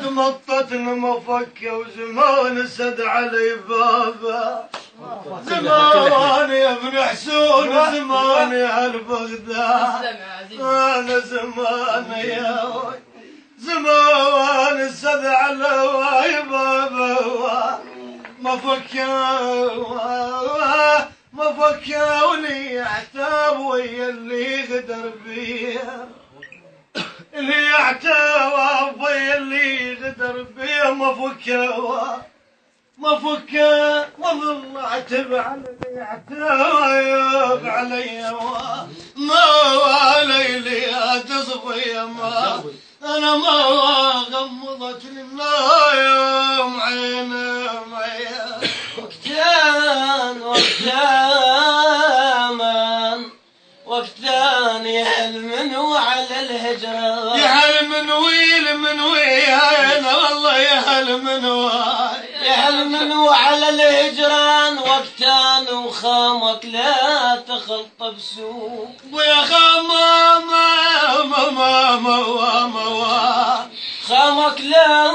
بعد مطتنا مفكة وزمان سد علي بابا. زمان يا ابن حسون زمان يا البغداد. انا زمان يا وي زمان سد علي بابا. مفكة ولي عتاب ويا اللي غدر بيه. اللي يعتاب ويا اللي غدر بيه. مفكة والله عتب على اللي يعتاب علي ما علي لي تصفي ما انا ما غمضت النايم عيني معي. وقتان يحلمن وعلى الهجرة يحلمن من وين والله يحلمن وعلى الهجران. وقتان وخامك لا تخلط بسوق ويا خامة خامك لا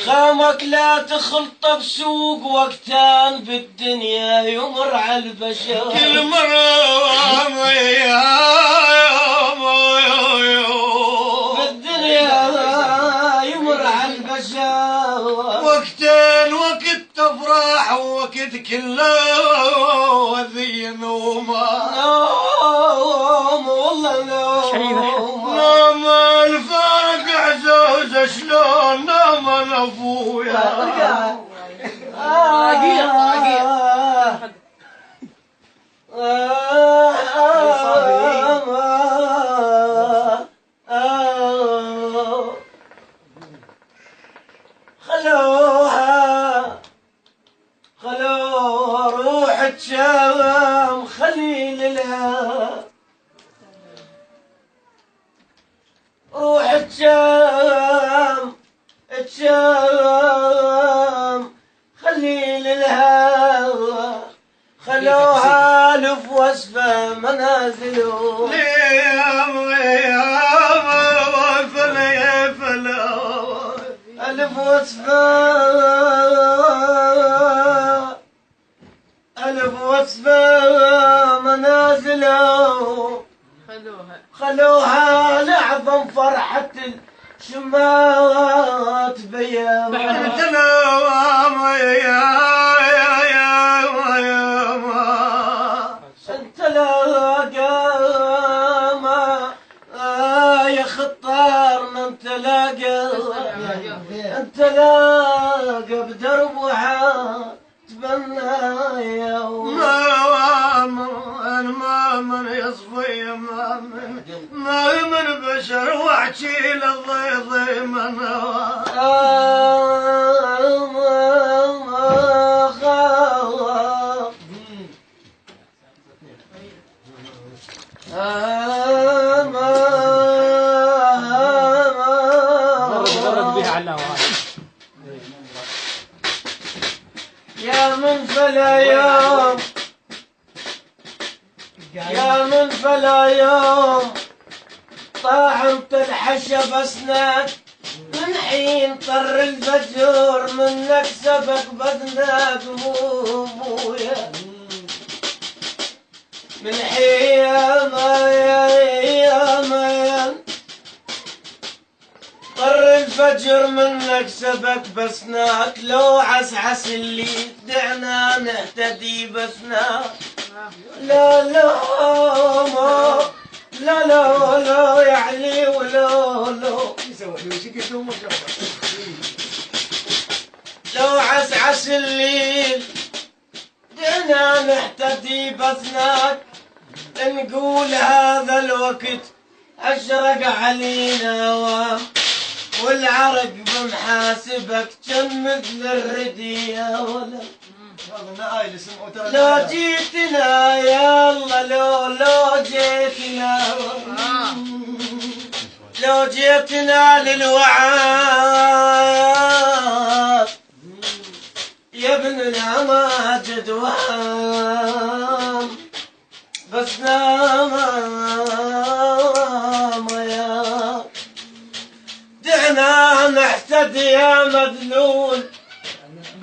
خامك لا تخلط بسوق. وقتان بالدنيا يمر على البشر كل مرة بالدنيا يمر على البشر. وقتين وقت تفرح ووقت كله وذي نومه والله نوم الفرق عزوزه شلون نام انا ابويا. خلوها روح الشام خليل لها. روح الشام خليل الهوى. خلوها الف وصفه منازله الف وصفه منازله. خلوها لعظم فرحة الشمات بيا. انت لا قاما يا خطارنا انت لاقى بدربها تبنى يا ما من يصفي ما من بشر واحكي للضيض من يا من فلا يوم فلا يوم طاعمت الحشب اسناك. من حين طر الفجر منك سبق بدناك مويا. من حين طر الفجر منك سبق بسناك. لو عسعس اللي دعنا نهتدي بسناك. لا يا علي لو عسعس الليل دعنا نهتدي بسناك. نقول هذا الوقت أشرق علينا والعرق بمحاسبك كم مثل الردي يا ولد. لو جيتنا يا الله لو جيتنا للوعاد يا ابن العماجد وهام. بس نام يا دعنا نحتدي يا مذلول،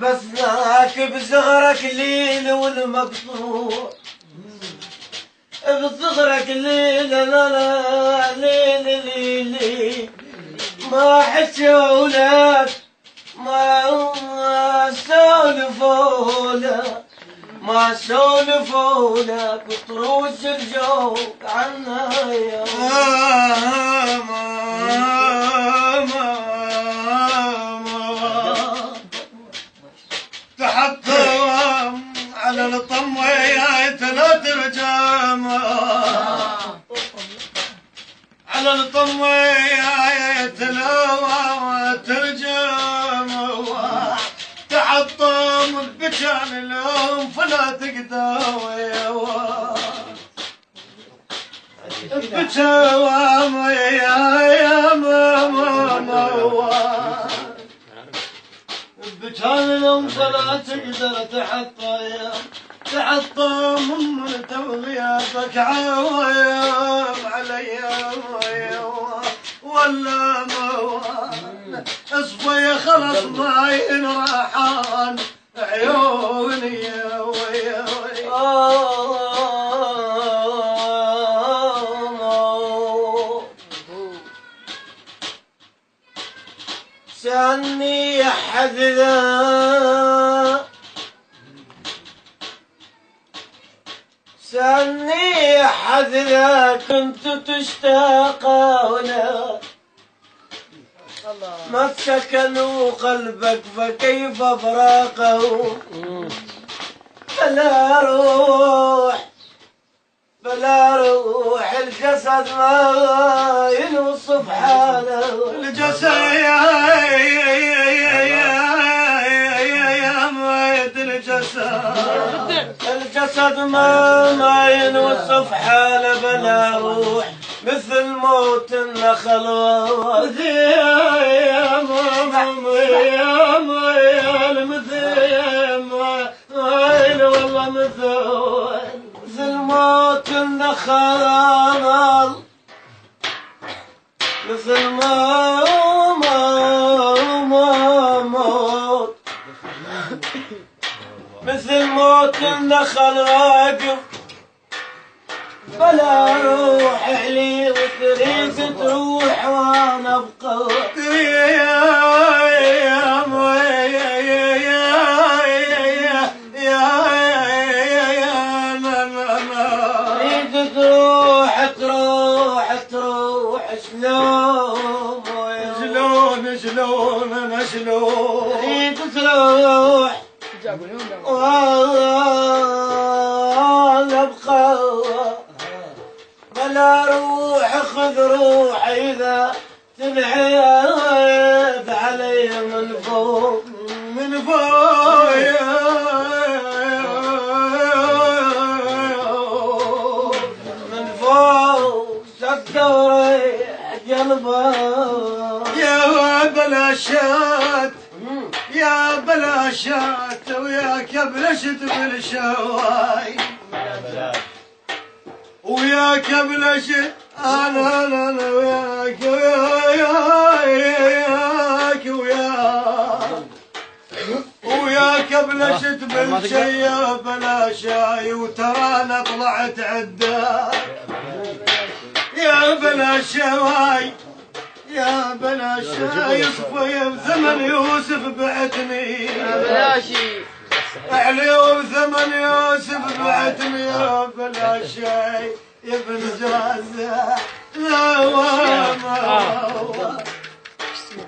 بس ذاك بزغرك ليل والمقطوع، بزغرك ليل لا لا ليل ليل ما حكولك ما سولفولك ما سولفولك وطروس الجو عنا يا تحطم على الطمية لا ترجم على الطمية لا ترجم تحطم بكان اليوم فلا تقداوي بكوام يا ماما بكان اليوم فلا تقدر تحطم من توغيابك عوام علي ولا موان اصفي خلص ما ينراحان عيوني يا ويا سألني حذذا سألني حذذا كنت تشتاق ولا ما سكنوا قلبك فكيف فراقه بلا روح الجسد ما ينوصف حاله الجسد يا ميت الجسد ما ينوصف حاله بلا روح مثل موت النخل يا ماما يا مثل والله مثل موت النخل مثل موت مثل موت النخل واقف بلا روح لي وتريد تروح وانا ابقى تريد تروح شلون تريد تروح وانا ابقى بلا روح خذ روح إذا تنحيت علي من فوق من فوق تدور قلبه يا بلاشات وياك بلشت بالشواي وياك بلشت انا وياك وياك بلشت بالشي يا بلاشاي وترانا طلعت عداك يا بلاشاي يا بلاشاي صفي بثمن يوسف بعتني يا بلاشي علي وبثمن يوسف بعتني يا بلاشاي يا ابن زازا لا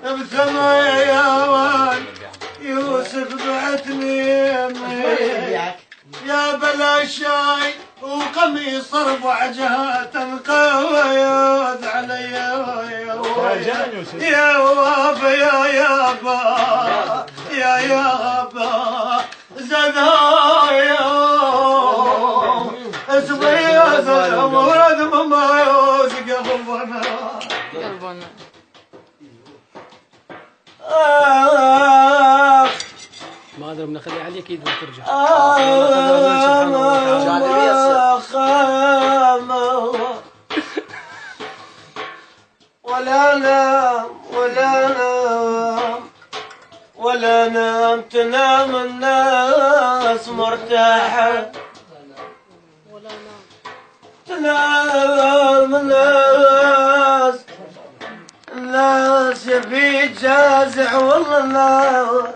بثمن يا وان يوسف بعتني يا بلاشاي وقميص 4 جهات قويت علي يا وابا يا يابا زدايا اسمي يا زلمه ولد ماما يوسف قلبنا ما ادري بنخلي عليك اذا ترجع. خالي ولا نام تنام الناس مرتاحة تنام الناس يبي جازع والله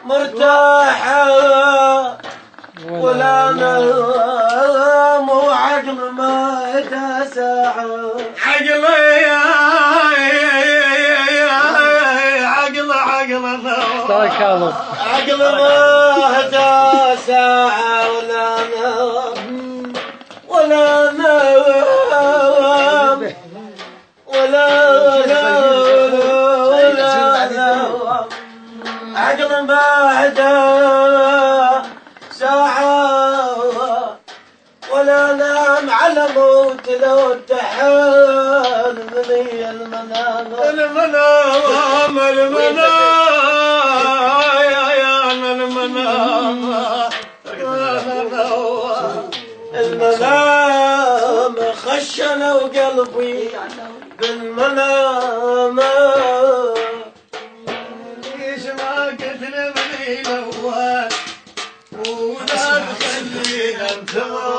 مرتاحة ولا نام وعقل ما يدا ساعة عقلي عقل ما هدا ساعة ولا نام عقل ما هدا ساعة ولا نام على موت لو تحال مني المنام المنام خشن وقلبي بالمنام ليش ما قتل مني الاول ولا تخلينا انتظر